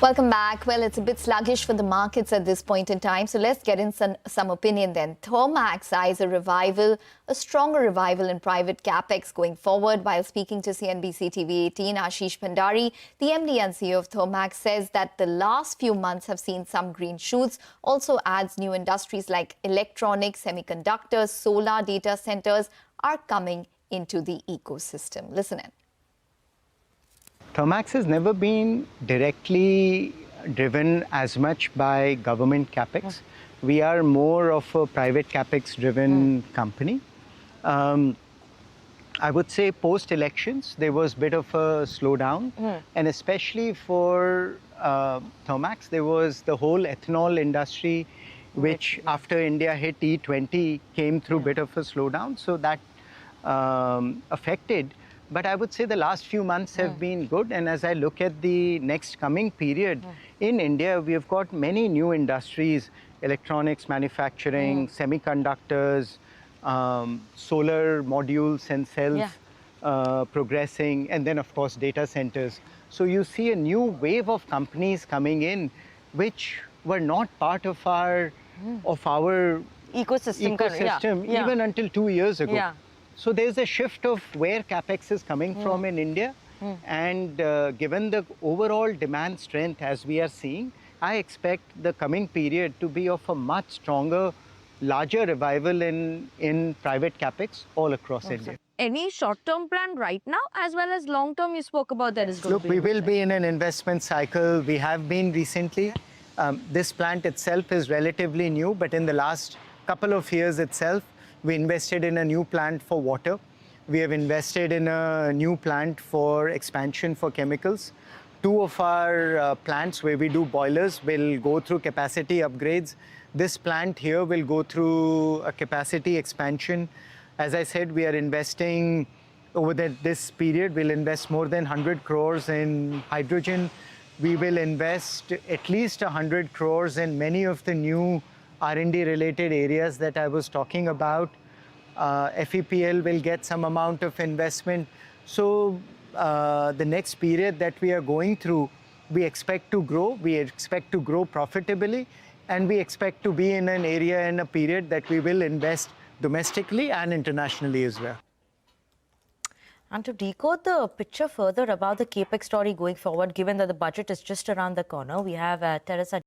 Welcome back. Well, it's a bit sluggish for the markets at this point in time. So let's get in some opinion then. Thermax eyes a stronger revival in private Capex going forward. While speaking to CNBC TV18, Ashish Bhandari, the MD and CEO of Thermax, says that the last few months have seen some green shoots. Also adds new industries like electronics, semiconductors, solar data centers are coming into the ecosystem. Listen in. Thermax has never been directly driven as much by government capex. We are more of a private capex driven company. I would say post-elections, there was a bit of a slowdown. And especially for Thermax, there was the whole ethanol industry, which after India hit E20 came through a bit of a slowdown. So that affected. But I would say the last few months have been good. And as I look at the next coming period, in India, we have got many new industries, electronics manufacturing, semiconductors, solar modules and cells progressing, and then, of course, data centers. So you see a new wave of companies coming in, which were not part of our ecosystem even until 2 years ago. So there's a shift of where Capex is coming from in India. And given the overall demand strength as we are seeing, I expect the coming period to be of a much stronger, larger revival in private Capex all across India. Any short-term plan right now as well as long-term you spoke about that is going to be? Look, we will be in an investment cycle. We have been recently. This plant itself is relatively new, but in the last couple of years itself, we invested in a new plant for water. We have invested in a new plant for expansion for chemicals. 2 of our plants where we do boilers will go through capacity upgrades. This plant here will go through a capacity expansion. As I said, we are investing over this period, we'll invest more than 100 crores in hydrogen. We will invest at least 100 crores in many of the new R&D related areas that I was talking about. FEPL will get some amount of investment. So the next period that we are going through, we expect to grow. We expect to grow profitably. And we expect to be in an area in a period that we will invest domestically and internationally as well. And to decode the picture further about the Capex story going forward, given that the budget is just around the corner, we have Teresa